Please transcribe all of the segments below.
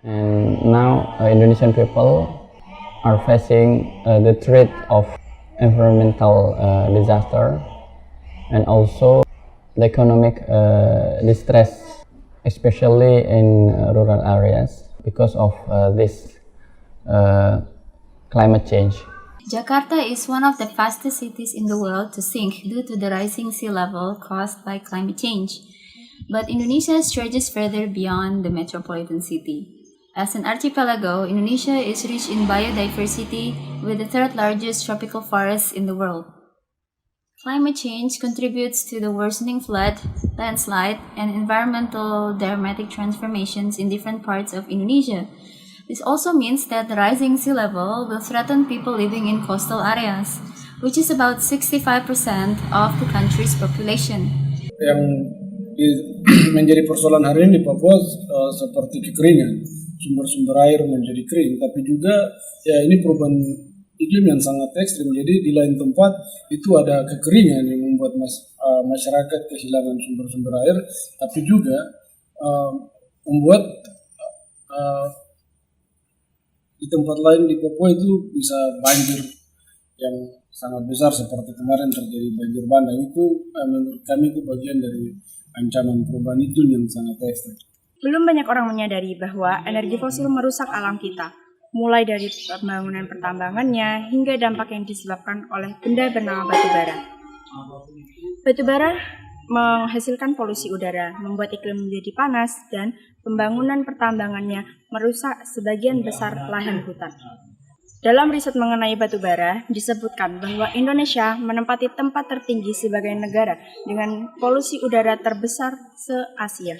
And now Indonesian people are facing the threat of environmental disaster and also the economic distress, especially in rural areas because of this climate change. Jakarta is one of the fastest cities in the world to sink due to the rising sea level caused by climate change. But Indonesia stretches further beyond the metropolitan city. As an archipelago, Indonesia is rich in biodiversity with the third largest tropical forest in the world. Climate change contributes to the worsening flood, landslide, and environmental dramatic transformations in different parts of Indonesia. This also means that the rising sea level will threaten people living in coastal areas, which is about 65% of the country's population. Yang menjadi persoalan hari ini di Papua seperti kekeringan, sumber-sumber air menjadi kering, tapi juga ya ini perubahan iklim yang sangat ekstrim. Jadi di lain tempat itu ada kekeringan yang membuat masyarakat kehilangan sumber-sumber air, tapi juga membuat di tempat lain di Papua itu bisa banjir yang sangat besar seperti kemarin terjadi banjir bandang. Itu menurut kami itu bagian dari ancaman perubahan iklim yang sangat ekstrim. Belum banyak orang menyadari bahwa energi fosil merusak alam kita, mulai dari pembangunan pertambangannya hingga dampak yang disebabkan oleh benda bernama batu bara. Batu bara menghasilkan polusi udara, membuat iklim menjadi panas, dan pembangunan pertambangannya merusak sebagian besar lahan hutan. Dalam riset mengenai batu bara, disebutkan bahwa Indonesia menempati tempat tertinggi sebagai negara dengan polusi udara terbesar se-Asia.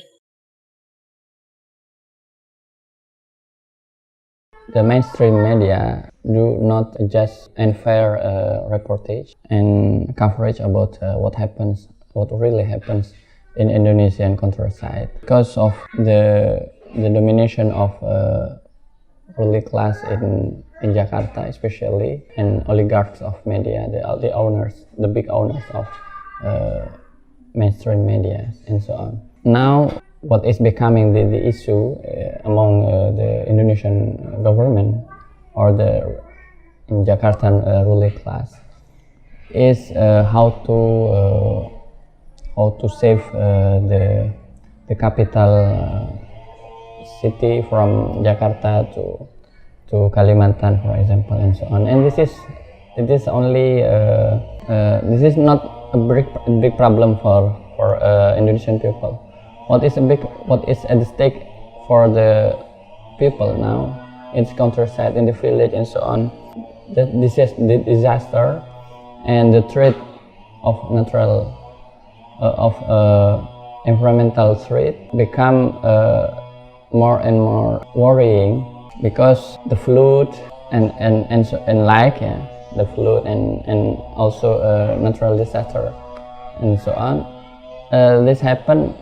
The mainstream media do not just unfair reportage and coverage about what really happens in Indonesian countryside because of the domination of ruling class in Jakarta especially, and oligarchs of media, the owners, the big owners of mainstream media and so on. Now what is becoming the issue among the Indonesian government or the in Jakartan ruling class is how to save the capital city from Jakarta to Kalimantan, for example, and so on. And this is not a big problem for Indonesian people. What is at stake for the people now? It's countryside, in the village, and so on. The disaster and the threat of environmental threat become more and more worrying because the flood and the flood and also natural disaster and so on. This happen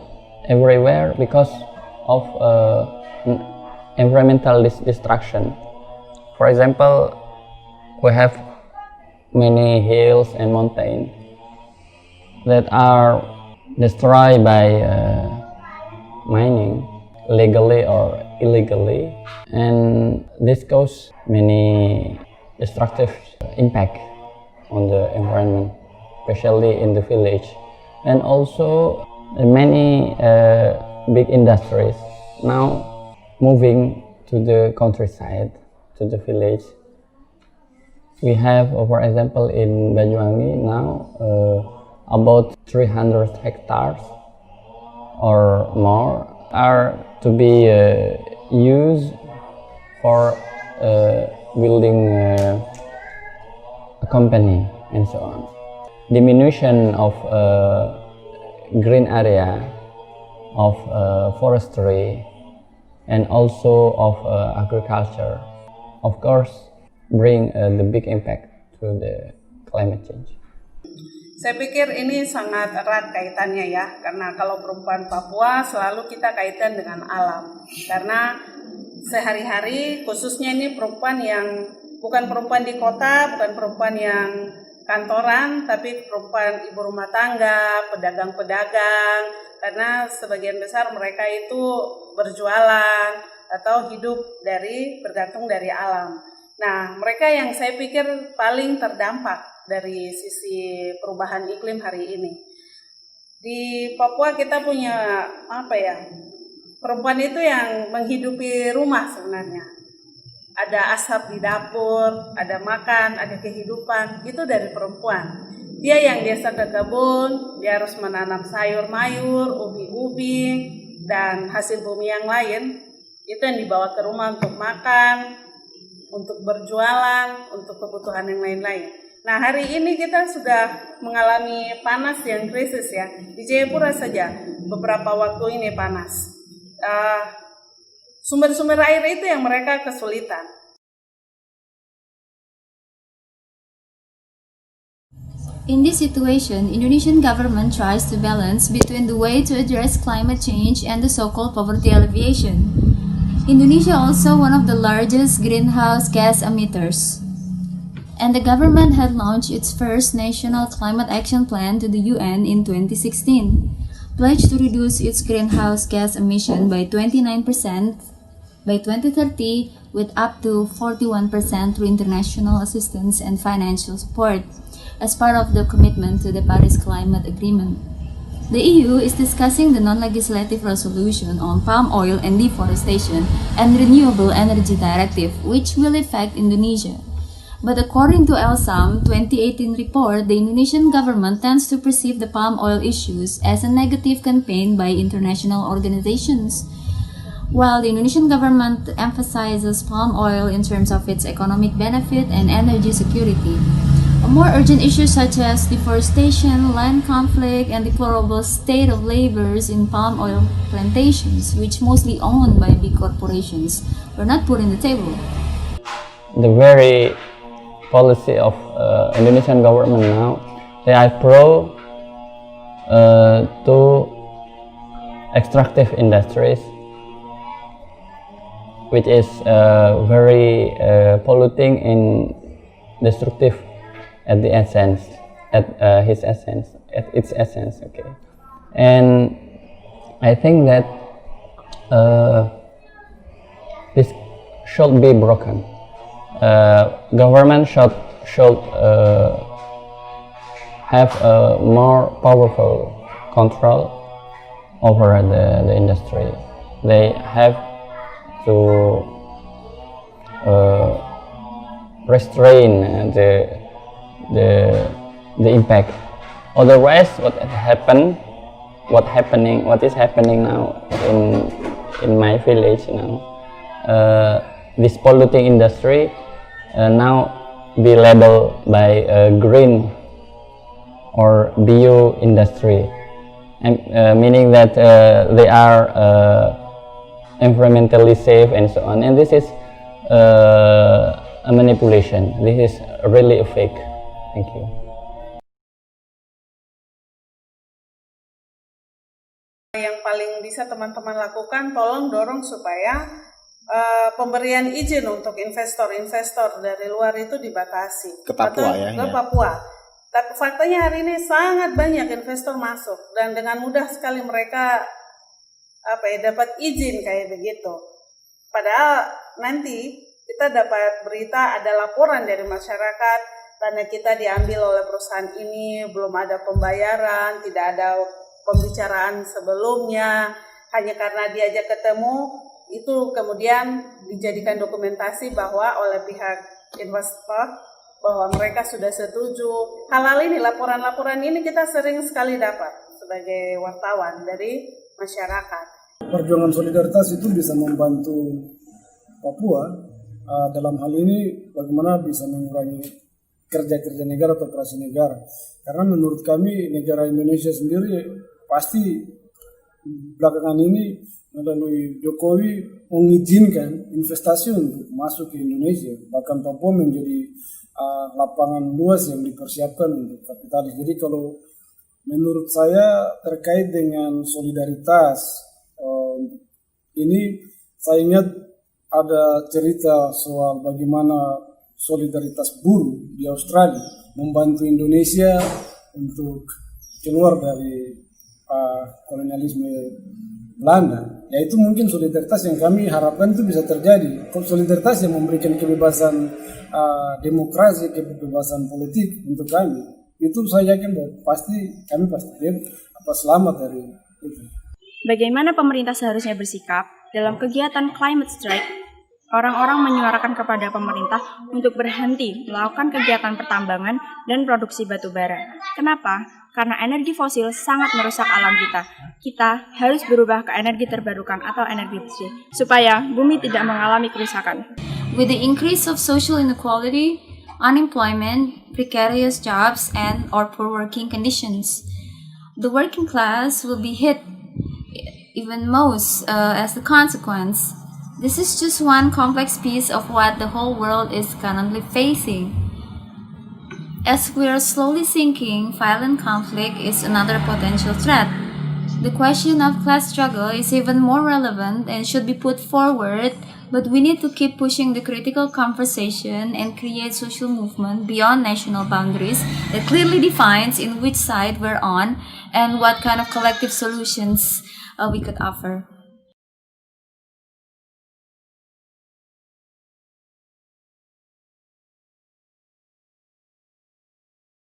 everywhere because of environmental destruction. For example, we have many hills and mountains that are destroyed by mining, legally or illegally, and this causes many destructive impact on the environment, especially in the village, and also many big industries now moving to the countryside, to the village. We have, for example, in Banyuwangi now about 300 hectares or more are to be used for building a company and so on. Diminution of green area, of forestry, and also of agriculture, of course, bring the big impact to the climate change. Saya pikir ini sangat erat kaitannya ya, karena kalau perempuan Papua selalu kita kaitkan dengan alam. Karena sehari-hari khususnya ini perempuan yang bukan perempuan di kota, bukan perempuan yang kantoran, tapi perempuan ibu rumah tangga, pedagang-pedagang, karena sebagian besar mereka itu berjualan, atau hidup bergantung dari alam. Nah, mereka yang saya pikir paling terdampak dari sisi perubahan iklim hari ini. Di Papua kita punya perempuan itu yang menghidupi rumah sebenarnya. Ada asap di dapur, ada makan, ada kehidupan, itu dari perempuan. Dia yang biasa ke kebun, dia harus menanam sayur mayur, ubi-ubi, dan hasil bumi yang lain. Itu yang dibawa ke rumah untuk makan, untuk berjualan, untuk kebutuhan yang lain-lain. Nah, hari ini kita sudah mengalami panas yang krisis ya. Di Jayapura saja beberapa waktu ini panas. Sumber-sumber air itu yang mereka kesulitan. In this situation, Indonesian government tries to balance between the way to address climate change and the so-called poverty alleviation. Indonesia also one of the largest greenhouse gas emitters. And the government had launched its first national climate action plan to the UN in 2016, pledged to reduce its greenhouse gas emission by 29% by 2030 with up to 41% through international assistance and financial support as part of the commitment to the Paris Climate Agreement. The EU is discussing the non-legislative resolution on palm oil and deforestation and renewable energy directive, which will affect Indonesia. But according to ELSAM 2018 report, the Indonesian government tends to perceive the palm oil issues as a negative campaign by international organizations. While the Indonesian government emphasizes palm oil in terms of its economic benefit and energy security, more urgent issues such as deforestation, land conflict, and deplorable state of labors in palm oil plantations, which mostly owned by big corporations, were not put in the table. The very policy of Indonesian government now, they are pro to extractive industries, which is very polluting and destructive at the essence, at its essence. Okay, and I think that this should be broken. Government should have a more powerful control over the industry. They have to restrain the impact. Otherwise, what is happening now in my village now, this polluting industry now be labeled by green or bio industry, and meaning that they are environmentally safe and so on. And this is a manipulation. This is really a fake. Thank you. Yang paling bisa teman-teman lakukan, tolong dorong supaya pemberian izin untuk investor-investor dari luar itu dibatasi. Ke Papua ke Papua. Tapi faktanya hari ini sangat banyak investor masuk dan dengan mudah sekali mereka dapat izin kayak begitu. Padahal nanti kita dapat berita ada laporan dari masyarakat, tanah kita diambil oleh perusahaan ini, belum ada pembayaran, tidak ada pembicaraan sebelumnya, hanya karena diajak ketemu, itu kemudian dijadikan dokumentasi bahwa oleh pihak investor bahwa mereka sudah setuju. Hal-hal ini, laporan-laporan ini kita sering sekali dapat sebagai wartawan dari masyarakat. Perjuangan solidaritas itu bisa membantu Papua dalam hal ini bagaimana bisa mengurangi kerja-kerja negara atau operasi negara. Karena menurut kami negara Indonesia sendiri pasti belakangan ini melalui Jokowi mengizinkan investasi untuk masuk ke Indonesia. Bahkan Papua menjadi lapangan luas yang dipersiapkan untuk kapitalis. Jadi kalau menurut saya terkait dengan solidaritas ini, saya ingat ada cerita soal bagaimana solidaritas buruh di Australia membantu Indonesia untuk keluar dari kolonialisme Belanda, yaitu mungkin solidaritas yang kami harapkan itu bisa terjadi. Solidaritas yang memberikan kebebasan demokrasi, kebebasan politik untuk kami. Itu saya yakin bahwa kami pasti selamat dari itu. Bagaimana pemerintah seharusnya bersikap dalam kegiatan climate strike? Orang-orang menyuarakan kepada pemerintah untuk berhenti melakukan kegiatan pertambangan dan produksi batu bara. Kenapa? Karena energi fosil sangat merusak alam kita. Kita harus berubah ke energi terbarukan atau energi bersih, supaya bumi tidak mengalami kerusakan. With the increase of social inequality, unemployment, precarious jobs, and or poor working conditions, the working class will be hit even most as the consequence. This is just one complex piece of what the whole world is currently facing. As we are slowly sinking, violent conflict is another potential threat. The question of class struggle is even more relevant and should be put forward, but we need to keep pushing the critical conversation and create social movement beyond national boundaries that clearly defines in which side we're on and what kind of collective solutions we could offer.